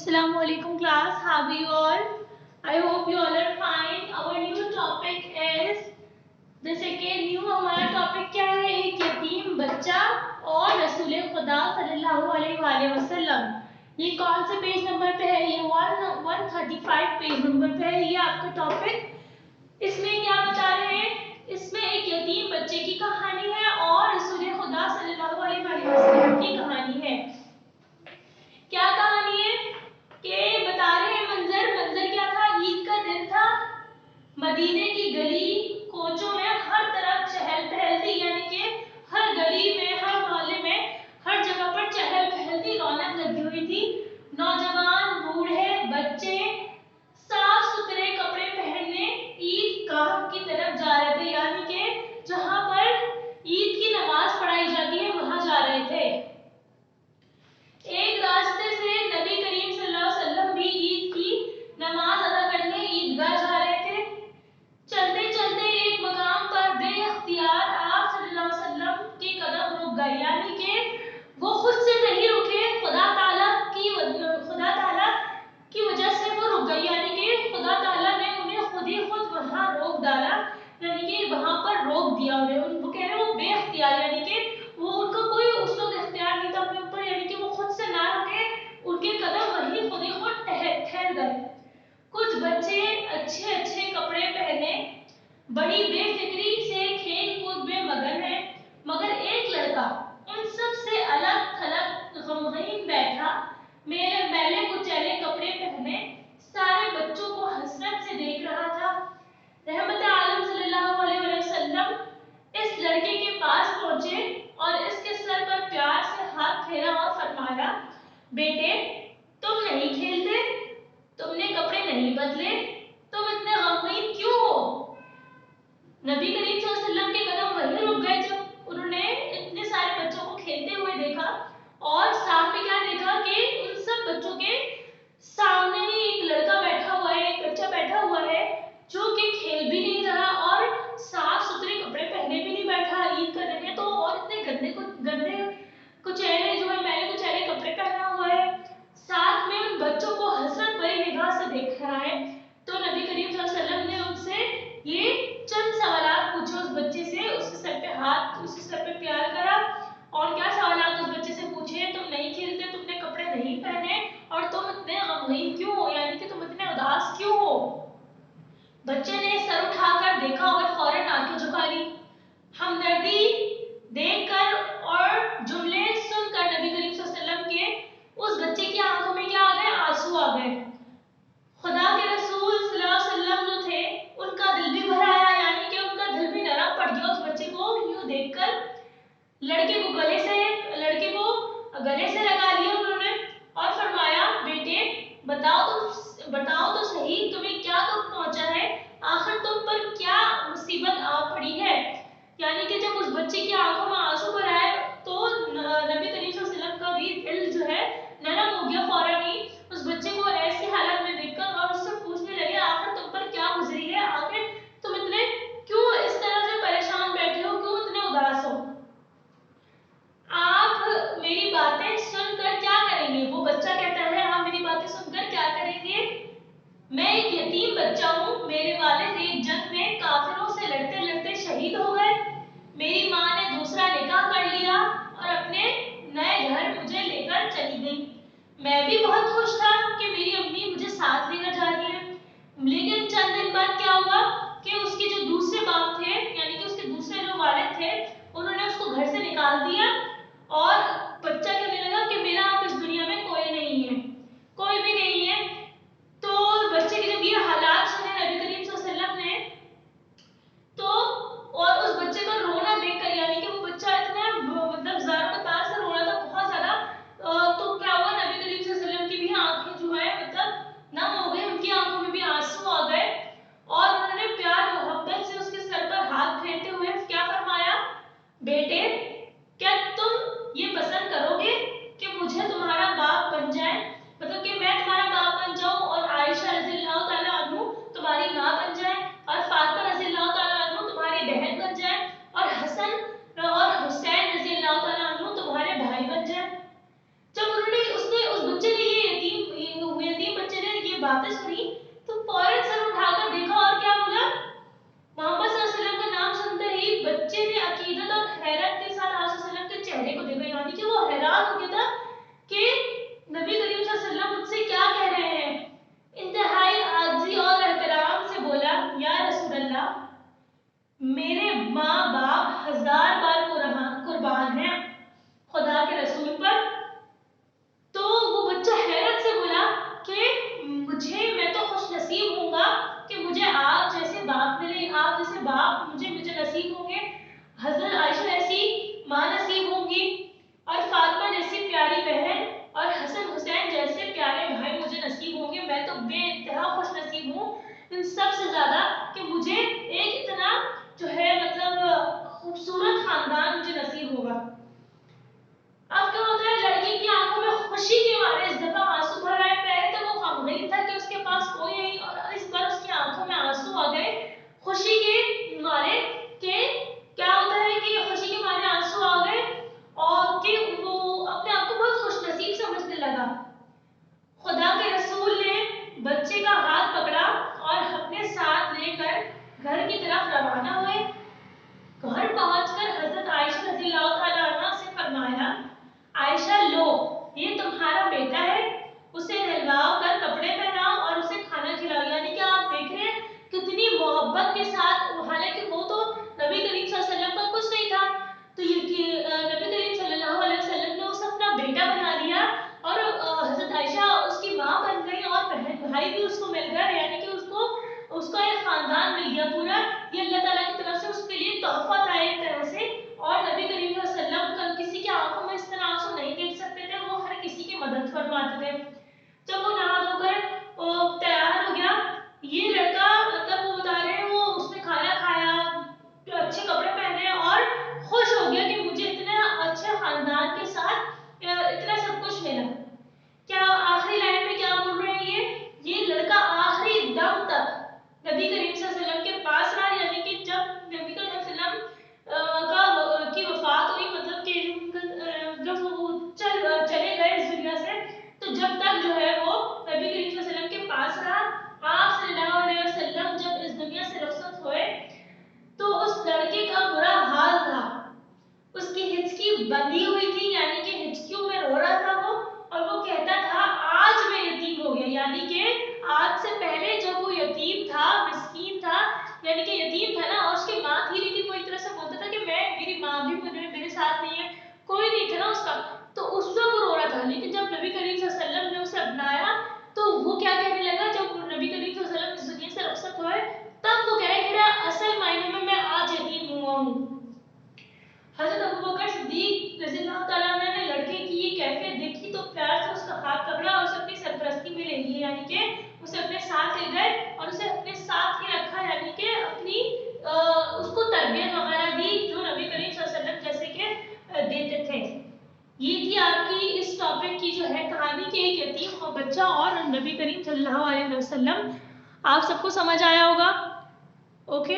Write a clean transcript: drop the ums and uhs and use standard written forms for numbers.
Assalamu alaikum class, how are you all? I hope you all are fine. Our new topic is, जैसे कि new हमारा topic क्या है, एक यतीम बच्चा और रसूल खुदा सल्लल्लाहु अलैहि वसल्लम। ये कौन से पेज नंबर पे है? ये 135 पेज नंबर पे है ये आपका टॉपिक। इसमें क्या बता रहे हैं? इसमें एक यतीम बच्चे की कहानी है और रसूल खुदा सल्लल्लाहु अलैहि वसल्लम की कहानी है। क्या कहानी है कि बता रहे हैं मंजर क्या था? ईद का दिन था। मदीने की गली कोचों में हर तरफ चहल पहल थी, यानी कि हर गली में, हर मोहल्ले में, हर जगह पर चहल पहल थी, रौनक लगी हुई थी। नौजवान, बूढ़े, बच्चे साफ सुथरे कपड़े पहनने ईदगाह की तरफ जा रहे थे, यानी कि जहां पर ईद की नमाज पढ़ाई जाती है वहां जा रहे थे। एक रास्ते से नबी करीम सल्लल्लाहु अलैहि वसल्लम भी ईद की नमाज अदा करने ईदगाह जा रहे थे। चलते चलते एक मकाम पर बेइख्तियार आप सल्लल्लाहु अलैहि वसल्लम के कदम रुक गए, यानी कि वो खुद से नहीं रुके, खुदा ताला की वजह से वो रुक गए, यानी कि खुदा ताला ने उन्हें खुद ही खुद वहां रोक डाला, यानी कि वहां पर रोक दिया उन्हें। वो कह रहे वो बेइख्तियार, यानी कि वो उनका कोई उस वक्त इख्तियार नहीं था अपने ऊपर, यानी कि वो खुद से ना रुके, उनके कदम वहीं खुद ही खुद ठहर गए। कुछ बच्चे अच्छे अच्छे कपड़े पहने बड़ी बेफिक्री से खेल कूद में मगन है, मगर एक लड़का उन सब से अलग थलग गमगीन बैठा, मैले कुचैले कपड़े पहने सारे बच्चों को हसरत से देख रहा था। रहमत आलम सल्लल्लाहु अलैहि वसल्लम इस लड़के के पास पहुंचे और इसके सर पर प्यार से हाथ फेरा और फरमाया, बेटे तुम नहीं खेलते, तुमने कपड़े नहीं बदले, तुम इतने गमगीन क्यों हो? नबी करीम सल्लल्लाहु अलैहि वसल्लम के कदम वहीं रुक गए जब उन्होंने इतने सारे बच्चों को खेलते हुए देखा, और सामने क्या देखा कि उन सब बच्चों के सामने ही एक लड़का बैठा हुआ है, एक बच्चा बैठा हुआ है जो कि खेल भी नहीं रहा और साफ सुथरे कपड़े पहने भी नहीं बैठा। ईद का दिन है तो और इतने गंदे कुचैले जो है, मैले कुचैले कपड़े पहना हुआ है, साथ में उन बच्चों को हसरत भरी निगाह से देख रहा है। तो नबी करीम सल्लल्लाहु अलैहि वसल्लम ने उनसे ये चंद सवालात पूछे उस बच्चे से, उसके सर पे हाथ, उसके सर पे प्यार करा। और क्या सवालात उस बच्चे से पूछे? तुम नहीं खेलते, तुमने कपड़े नहीं पहने, और तुम इतने गमगीन क्यों हो, यानी कि तुम इतने उदास क्यों हो? बच्चे ने सर उठाकर देखा और फौरन आंखें झुका ली। हमदर्दी देखकर और जुमले सुनकर नबी करीम सल्लल्लाहु अलैहि वसल्लम के उस बच्चे की आंखों में क्या आ गए? आंसू आ गए। खुदा के रसूल सल्लल्लाहु अलैहि वसल्लम जो थे उनका दिल भी भर आया, यानी कि उनका दिल भी नरम पड़ गया उस बच्चे को यूं देखकर। लड़के को गले से लगा लिया उन्होंने और फरमाया, बेटे बताओ तो सही, तुम्हें क्या दुख पहुंचा है? आखिर तुम पर क्या मुसीबत आ पड़ी है? यानी कि जब उस बच्चे की आंखों में आंसू भर आए तो नबी करीम सल्लल्लाहु अलैहि वसल्लम का भी दिल जो है नरम हो गया फौरन ही उस बच्चे को ऐसी हालत में देखकर, और उससे पूछने लगे, आखिर तुम पर क्या गुजरी है? आखिर तुम इतने क्यों इस तरह से परेशान बैठे हो, क्यों इतने उदास हो? आप मेरी बातें सुनकर क्या करेंगे? वो बच्चा कहता है, आप मेरी बातें सुनकर क्या करेंगे? मैं एक यतीम बच्चा हूँ, मेरे वालिद एक जंग में काफिरों से लड़ते लड़ते शहीद हो गए, मेरी माँ ने दूसरा निकाह कर लिया और अपने नए घर मुझे लेकर चली गई। मैं भी बहुत खुश था कि मेरी अम्मी मुझे साथ लेकर जा रही है, लेकिन चंद दिन बाद क्या हुआ कि उसके जो दूसरे बाप थे, यानी कि उसके दूसरे जो वालिद थे, उन्होंने उसको घर से निकाल दिया और बच्चा कहने लगा कि मेरा अब इस दुनिया में कोई नहीं है, कोई भी नहीं है। तो बच्चे के जब ये हालात सुने नबी करीम सल्लल्लाहु अलैहि वसल्लम ने, तो और उस बच्चे का रोना देखकर, यानी कि वो बच्चा इतना मतलब ज़ार-ओ-तार से रो रहा था बहुत ज्यादा, तो क्या हुआ, नबी करीम सल्लल्लाहु अलैहि वसल्लम की भी आंखें बातें सुनी तो फौरन सर उठाकर देखा और क्या बोला, मोहम्मद सल्लल्लाहु अलैहि वसल्लम का नाम सुनते ही बच्चे ने अकीदत और हैरत के साथ आप सल्लल्लाहु अलैहि वसल्लम के चेहरे को देखा, यानी कि वो हैरान हो गया था कि नबी करीम सल्लल्लाहु अलैहि वसल्लम मुझसे क्या कह रहे हैं। इंतहाई आजिज़ी और एहतराम से बोला, या रसूल अल्लाह, मेरे माँ बाप 1000 बार कुर्बान हैं खुदा के रसूल पर। तो वो बच्चा हैरत से बोला कि मैं तो खुश नसीब हूँगा कि मुझे आप जैसे बाप मिले, आप जैसे बाप मुझे नसीब होंगे, हजरत आयशा जैसी माँ नसीब होंगी, और फातिमा जैसी प्यारी बहन और हसन हुसैन जैसे प्यारे भाई मुझे नसीब होंगे। मैं तो बेइंतहा खुश नसीब हूँ इन सबसे ज़्यादा कि मुझे एक इतना जो है मतलब खूबसूरत खानदान मुझे नसीब होगा। अब क्या होता है, लड़की की आंखों में खुशी के मारे इस दफा आंसू भर आए। पहले तो वो गमगीन था कि उसके पास कोई नहीं, और इस बार उसकी आंखों में आंसू आ गए खुशी के मारे। कि क्या होता है कि खुशी के मारे आंसू आ गए और कि वो अपने आप को बहुत खुशनसीब समझने लगा। खुदा के रसूल ने बच्चे का हाथ पकड़ा और अपने साथ लेकर घर की तरफ रवाना हुए। घर पहुंचकर हजरत आयशा रज़ियल्लाहु ताला अन्हा से फरमाया, आयशा लो, ये तुम्हारा बेटा है, उसे नहलाओ कर कपड़े पहनाओ और उसे खाना खिलाओ। यानी कि आप देख रहे हैं कितनी मोहब्बत के साथ, हालांकि वो तो नबी करीम सल्लल्लाहु अलैहि वसल्लम का कुछ नहीं था, तो ये कि नबी करीम सल्लल्लाहु अलैहि वसल्लम ने उसे अपना बेटा बना दिया और हजरत आयशा उसकी माँ बन गई और बहन भाई भी उसको मिल गया, यानी कि उसका एक खानदान मिल गया पूरा। ये अल्लाह ताला की तरफ से उसके लिए तोहफा था एक तरह से। और नबी करीम सल्लल्लाहु अलैहि वसल्लम किसी की आंखों में इस तरह आंसू नहीं देख सकते थे, वो हर किसी की मदद फरमाते थे। जब वो नहा धोकर तैयार हो गया, ये लड़का मतलब वो बता रहे हैं वो उसने खाना खाया, अच्छे कपड़े पहने और खुश हो गया कि मुझे इतना अच्छे खानदान के साथ इतना सब कुछ मिला। क्या आखिरी लाइन में क्या बोल रहे हैं, ये लड़का आखिरी दम तक नबी करीम सल्लल्लाहु अलैहि वसल्लम के पास रहा, यानी कि जब नबी करीम सल्लल्लाहु अलैहि वसल्लम की वफात हुई, मतलब कि जब वो चले गए इस दुनिया से, तो जब तक जो है वो नबी करीम सल्लल्लाहु अलैहि वसल्लम के पास रहा। आप सल्लल्लाहु अलैहि वसल्लम जब इस दुनिया से रुखसत हुए तो उस लड़के का बुरा हाल था, उसकी हिचकी बंधी हुई थी, यानी कि हिचकियों में रो रहा था वो, और वो कहता था आज मैं यतीम हो गया। यानी कि आज से पहले जब वो यतीम था, मिस्कीन था, यानी कि यतीम था ना, और उसकी माँ थी, लेकिन वो एक तरह से बोलता था कि मेरी माँ भी मेरे साथ नहीं है, कोई नहीं था ना उसका, तो उस वक्त वो रो रहा था। लेकिन जब नबी करीम सल्लल्लाहु अलैहि वसल्लम ने उसे अपनाया तो वो क्या कहने लगा, जब नबी करीम सल्लल्लाहु अलैहि वसल्लम इस दुनिया से रुखसत हुए तब वो कह रहे कि असल मायने में मैं आज यतीम हुआ हूँ। हजरत अबू बकर सिद्दीक रज़ियल्लाहु ताला अन्हु ने लड़के की ये कैफियत देखी तो प्यार से उसका हाथ पकड़ा और उसे अपनी सरपरस्ती में ले लिया, यानी कि उसे अपने साथ ले गए और उसे अपने साथ ही रखा, यानी कि अपनी उसको तरबियत वगैरह दी जो नबी करीम सल्लल्लाहु अलैहि वसल्लम जैसे कि देते थे। ये थी आपकी इस टॉपिक की जो है कहानी के एक यतीम और बच्चा और नबी करीम सल्लल्लाहु अलैहि वसल्लम। आप सबको समझ आया होगा? ओके।